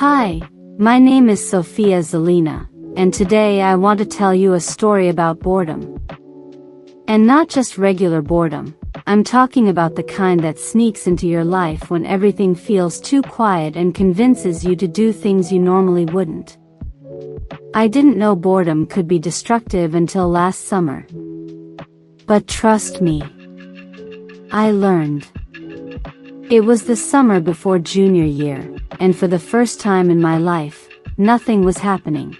Hi, my name is Sofia Zelina, and today I want to tell you a story about boredom. And not just regular boredom, I'm talking about the kind that sneaks into your life when everything feels too quiet and convinces you to do things you normally wouldn't. I didn't know boredom could be destructive until last summer. But trust me, I learned. It was the summer before junior year, and for the first time in my life, nothing was happening.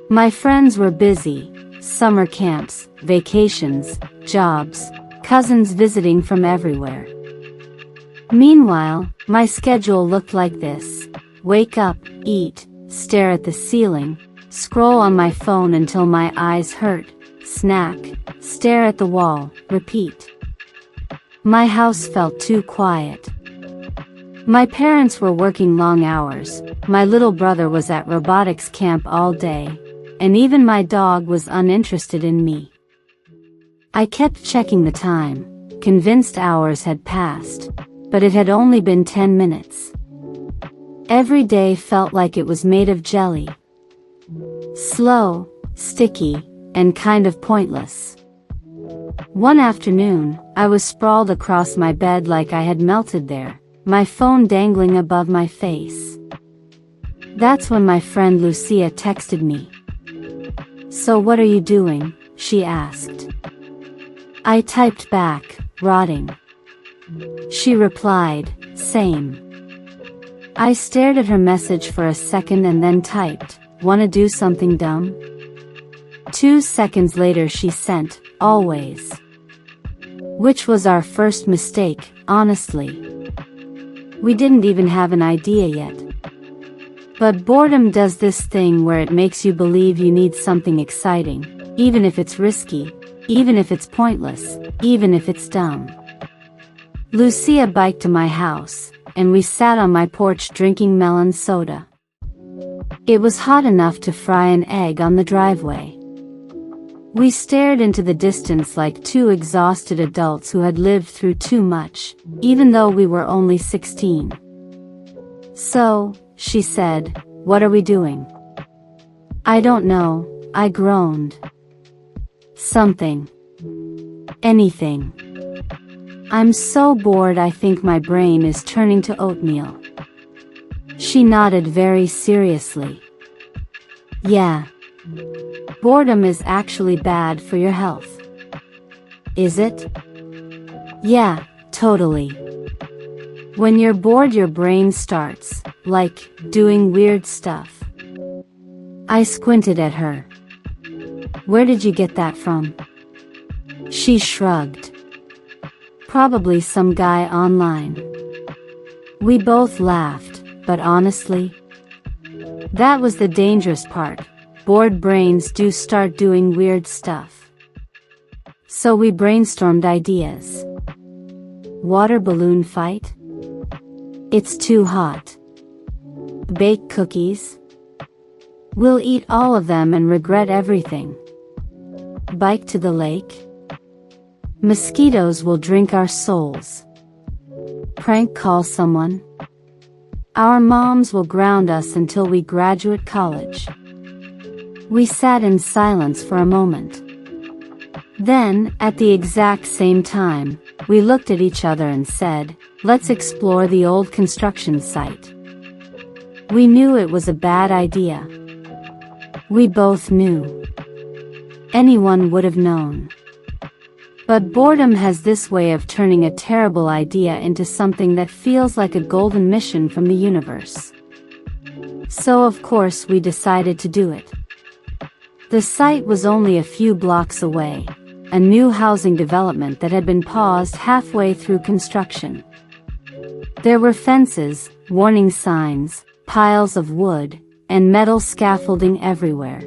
My friends were busy, summer camps, vacations, jobs, cousins visiting from everywhere. Meanwhile, my schedule looked like this: wake up, eat, stare at the ceiling, scroll on my phone until my eyes hurt, snack, stare at the wall, repeat. My house felt too quiet. My parents were working long hours, my little brother was at robotics camp all day, and even my dog was uninterested in me. I kept checking the time, convinced hours had passed, but it had only been 10 minutes. Every day felt like it was made of jelly. Slow, sticky, and kind of pointless. One afternoon, I was sprawled across my bed like I had melted there, my phone dangling above my face. That's when my friend Lucia texted me. "So what are you doing?" she asked. I typed back, "Rotting." She replied, "Same." I stared at her message for a second and then typed, "Wanna do something dumb?" 2 seconds later she sent, "Always." Which was our first mistake, honestly. We didn't even have an idea yet. But boredom does this thing where it makes you believe you need something exciting, even if it's risky, even if it's pointless, even if it's dumb. Lucia biked to my house, and we sat on my porch drinking melon soda. It was hot enough to fry an egg on the driveway. We stared into the distance like two exhausted adults who had lived through too much, even though we were only 16. "So," she said, "what are we doing?" "I don't know," I groaned. "Something. Anything. I'm so bored I think my brain is turning to oatmeal." She nodded very seriously. "Yeah. Boredom is actually bad for your health." "Is it?" "Yeah, totally. When you're bored your brain starts, like, doing weird stuff." I squinted at her. "Where did you get that from?" She shrugged. "Probably some guy online." We both laughed, but honestly, that was the dangerous part. Bored brains do start doing weird stuff. So we brainstormed ideas. Water balloon fight? It's too hot. Bake cookies? We'll eat all of them and regret everything. Bike to the lake? Mosquitoes will drink our souls. Prank call someone? Our moms will ground us until we graduate college. We sat in silence for a moment. Then, at the exact same time, we looked at each other and said, "Let's explore the old construction site." We knew it was a bad idea. We both knew. Anyone would have known. But boredom has this way of turning a terrible idea into something that feels like a golden mission from the universe. So of course we decided to do it. The site was only a few blocks away, a new housing development that had been paused halfway through construction. There were fences, warning signs, piles of wood, and metal scaffolding everywhere.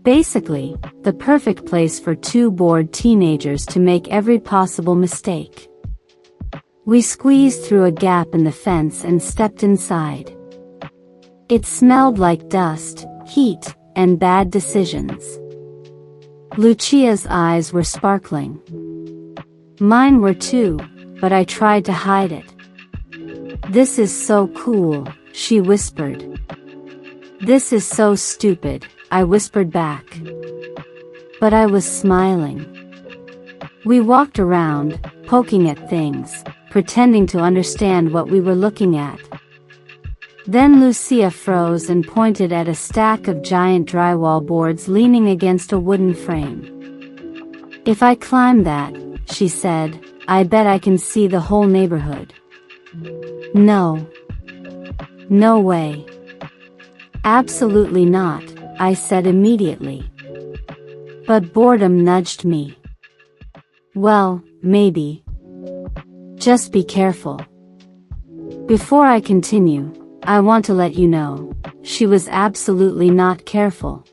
Basically, the perfect place for two bored teenagers to make every possible mistake. We squeezed through a gap in the fence and stepped inside. It smelled like dust, heat, and bad decisions. Lucia's eyes were sparkling. Mine were too, but I tried to hide it. "This is so cool," she whispered. "This is so stupid," I whispered back. But I was smiling. We walked around, poking at things, pretending to understand what we were looking at. Then Lucia froze and pointed at a stack of giant drywall boards leaning against a wooden frame. "If I climb that," she said, "I bet I can see the whole neighborhood." No. No way. "Absolutely not," I said immediately. But boredom nudged me. "Well, maybe. Just be careful." Before I continue, I want to let you know, she was absolutely not careful.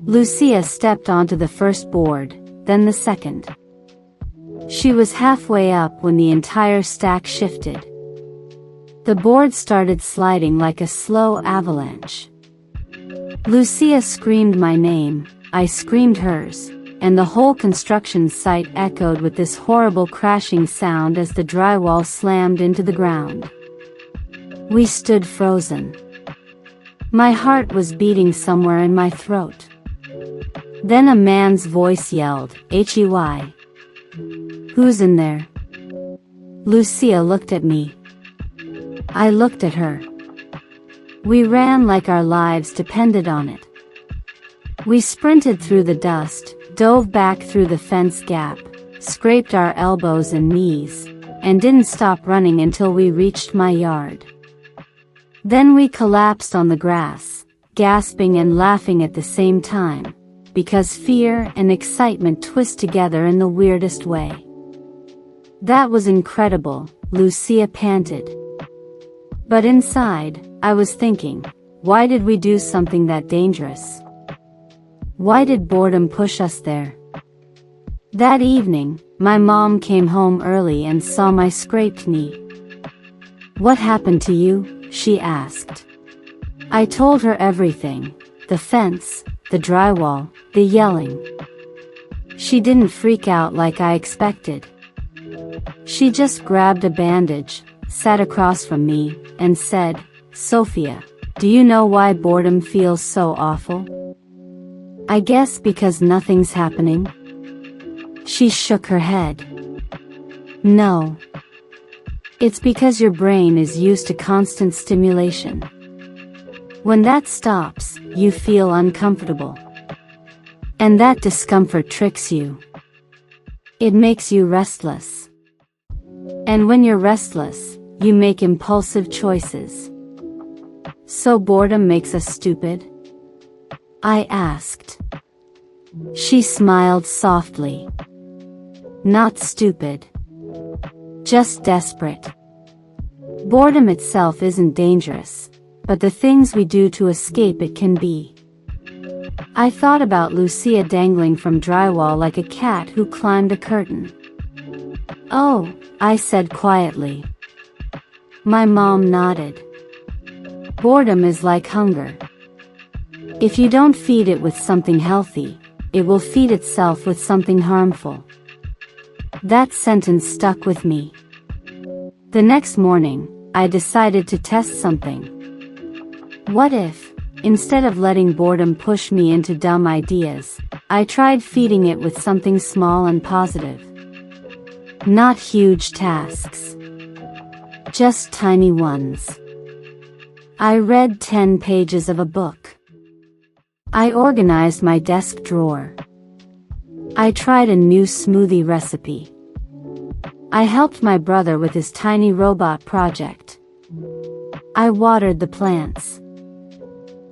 Lucia stepped onto the first board, then the second. She was halfway up when the entire stack shifted. The board started sliding like a slow avalanche. Lucia screamed my name, I screamed hers, and the whole construction site echoed with this horrible crashing sound as the drywall slammed into the ground. We stood frozen. My heart was beating somewhere in my throat. Then a man's voice yelled, "Hey! Who's in there?" Lucia looked at me. I looked at her. We ran like our lives depended on it. We sprinted through the dust, dove back through the fence gap, scraped our elbows and knees, and didn't stop running until we reached my yard. Then we collapsed on the grass, gasping and laughing at the same time, because fear and excitement twist together in the weirdest way. "That was incredible," Lucia panted. But inside, I was thinking, why did we do something that dangerous? Why did boredom push us there? That evening, my mom came home early and saw my scraped knee. "What happened to you?" she asked. I told her everything, the fence, the drywall, the yelling. She didn't freak out like I expected. She just grabbed a bandage, sat across from me, and said, "Sophia, do you know why boredom feels so awful? I guess because nothing's happening." She shook her head. "No. It's because your brain is used to constant stimulation. When that stops, you feel uncomfortable. And that discomfort tricks you. It makes you restless. And when you're restless, you make impulsive choices. So boredom makes us stupid?" I asked. She smiled softly. "Not stupid. Just desperate. Boredom itself isn't dangerous, but the things we do to escape it can be." I thought about Lucia dangling from drywall like a cat who climbed a curtain. "Oh," I said quietly. My mom nodded. "Boredom is like hunger. If you don't feed it with something healthy, it will feed itself with something harmful." That sentence stuck with me. The next morning, I decided to test something. What if, instead of letting boredom push me into dumb ideas, I tried feeding it with something small and positive? Not huge tasks. Just tiny ones. I read 10 pages of a book. I organized my desk drawer. I tried a new smoothie recipe. I helped my brother with his tiny robot project. I watered the plants.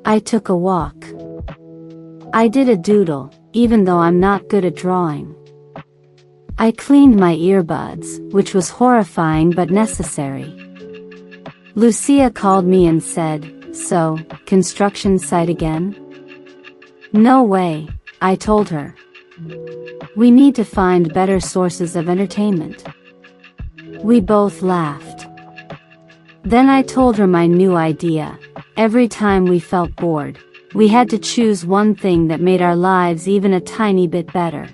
I took a walk. I did a doodle, even though I'm not good at drawing. I cleaned my earbuds, which was horrifying but necessary. Lucia called me and said, "So, construction site again?" "No way," I told her. "We need to find better sources of entertainment." We both laughed. Then I told her my new idea. Every time we felt bored, we had to choose one thing that made our lives even a tiny bit better.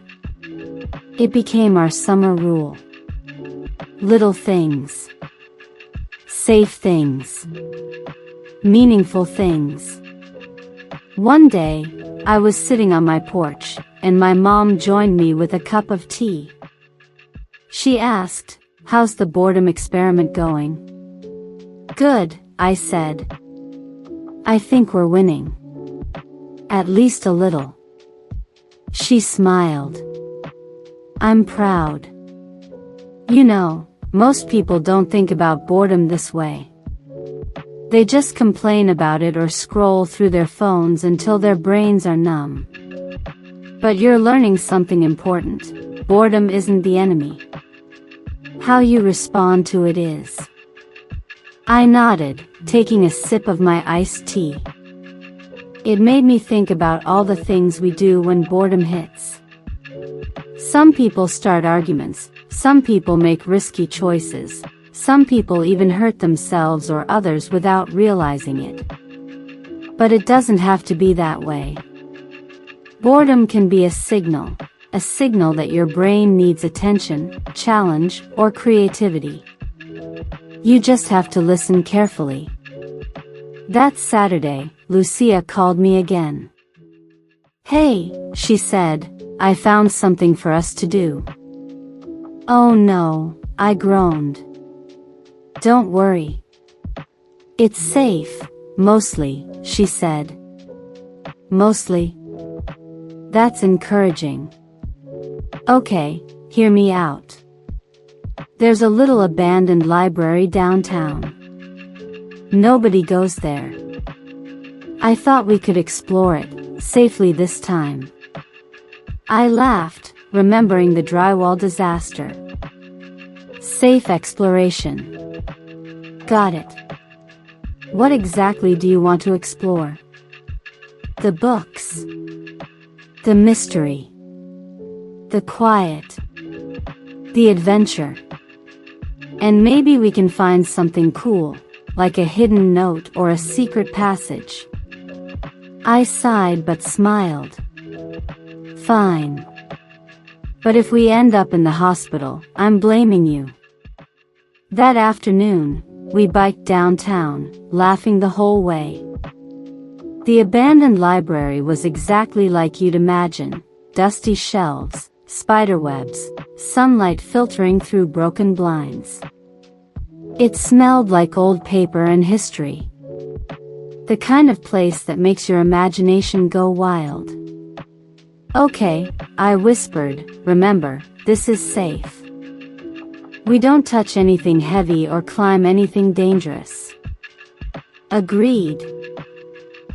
It became our summer rule. Little things. Safe things. Meaningful things. One day, I was sitting on my porch, and my mom joined me with a cup of tea. She asked, "How's the boredom experiment going?" "Good," I said. "I think we're winning. At least a little." She smiled. "I'm proud. You know, most people don't think about boredom this way. They just complain about it or scroll through their phones until their brains are numb. But you're learning something important. Boredom isn't the enemy. How you respond to it is." I nodded, taking a sip of my iced tea. It made me think about all the things we do when boredom hits. Some people start arguments, some people make risky choices, some people even hurt themselves or others without realizing it. But it doesn't have to be that way. Boredom can be a signal that your brain needs attention, challenge, or creativity. You just have to listen carefully. That Saturday, Lucia called me again. "Hey," she said, "I found something for us to do." "Oh no," I groaned. "Don't worry. It's safe, mostly," she said. "Mostly? That's encouraging. Okay, hear me out. There's a little abandoned library downtown. Nobody goes there. I thought we could explore it, safely this time." I laughed, remembering the drywall disaster. Safe exploration. Got it. What exactly do you want to explore? The books. The mystery. The quiet. The adventure. And maybe we can find something cool, like a hidden note or a secret passage. I sighed but smiled. Fine. But if we end up in the hospital, I'm blaming you. That afternoon, we biked downtown, laughing the whole way. The abandoned library was exactly like you'd imagine: dusty shelves, spiderwebs, sunlight filtering through broken blinds. It smelled like old paper and history. The kind of place that makes your imagination go wild. "Okay," I whispered, "remember, this is safe. We don't touch anything heavy or climb anything dangerous." "Agreed,"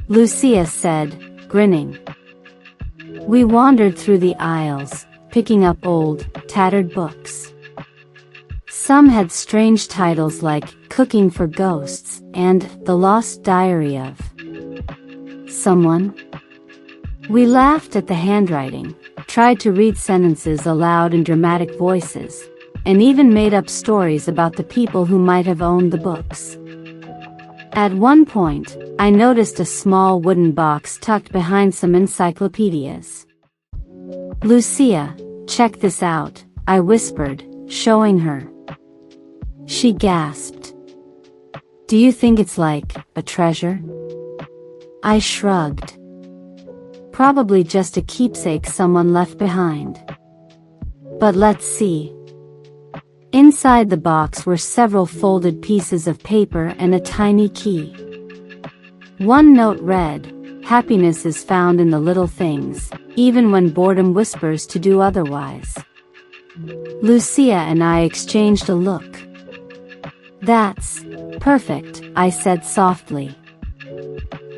Lucia said, grinning. We wandered through the aisles, picking up old, tattered books. Some had strange titles like "Cooking for Ghosts" and "The Lost Diary of Someone." We laughed at the handwriting, tried to read sentences aloud in dramatic voices, and even made up stories about the people who might have owned the books. At one point, I noticed a small wooden box tucked behind some encyclopedias. "Lucia, check this out," I whispered, showing her. She gasped. "Do you think it's like a treasure?" I shrugged. "Probably just a keepsake someone left behind. But let's see." Inside the box were several folded pieces of paper and a tiny key. One note read, "Happiness is found in the little things, even when boredom whispers to do otherwise." Lucia and I exchanged a look. "That's perfect," I said softly.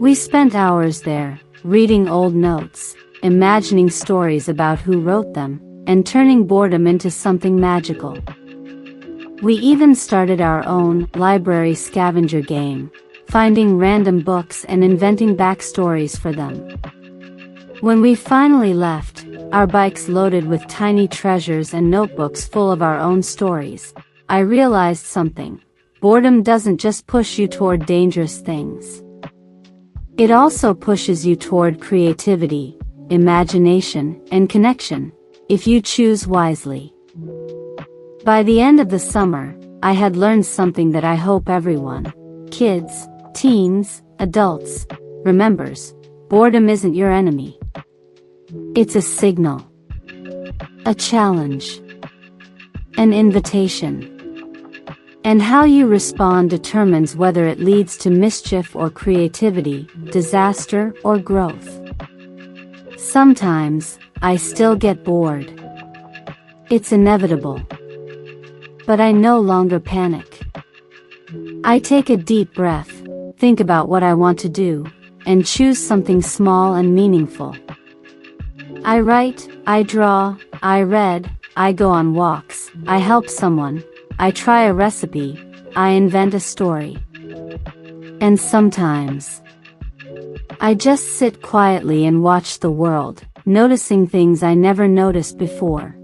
We spent hours there, reading old notes, imagining stories about who wrote them, and turning boredom into something magical. We even started our own library scavenger game, finding random books and inventing backstories for them. When we finally left, our bikes loaded with tiny treasures and notebooks full of our own stories, I realized something. Boredom doesn't just push you toward dangerous things. It also pushes you toward creativity, imagination, and connection, if you choose wisely. By the end of the summer, I had learned something that I hope everyone, kids, teens, adults, remembers. Boredom isn't your enemy. It's a signal, a challenge, an invitation. And how you respond determines whether it leads to mischief or creativity, disaster or growth. Sometimes, I still get bored. It's inevitable. But I no longer panic. I take a deep breath, think about what I want to do, and choose something small and meaningful. I write, I draw, I read, I go on walks, I help someone, I try a recipe, I invent a story. And sometimes, I just sit quietly and watch the world, noticing things I never noticed before.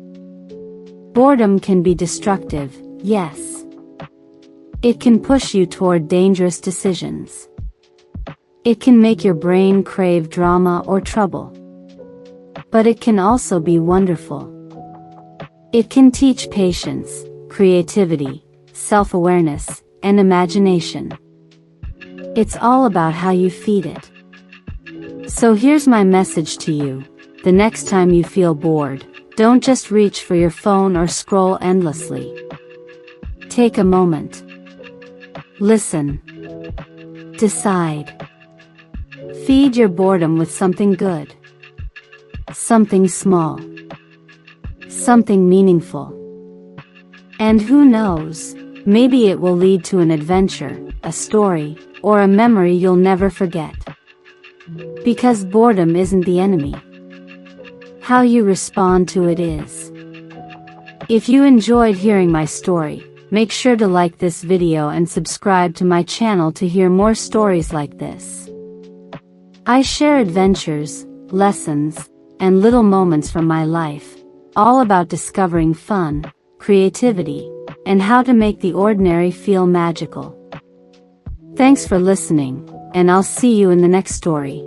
Boredom can be destructive, yes. It can push you toward dangerous decisions. It can make your brain crave drama or trouble. But it can also be wonderful. It can teach patience, creativity, self-awareness, and imagination. It's all about how you feed it. So here's my message to you. The next time you feel bored, don't just reach for your phone or scroll endlessly. Take a moment. Listen. Decide. Feed your boredom with something good. Something small. Something meaningful. And who knows, maybe it will lead to an adventure, a story, or a memory you'll never forget. Because boredom isn't the enemy. How you respond to it is. If you enjoyed hearing my story, make sure to like this video and subscribe to my channel to hear more stories like this. I share adventures, lessons, and little moments from my life, all about discovering fun, creativity, and how to make the ordinary feel magical. Thanks for listening, and I'll see you in the next story.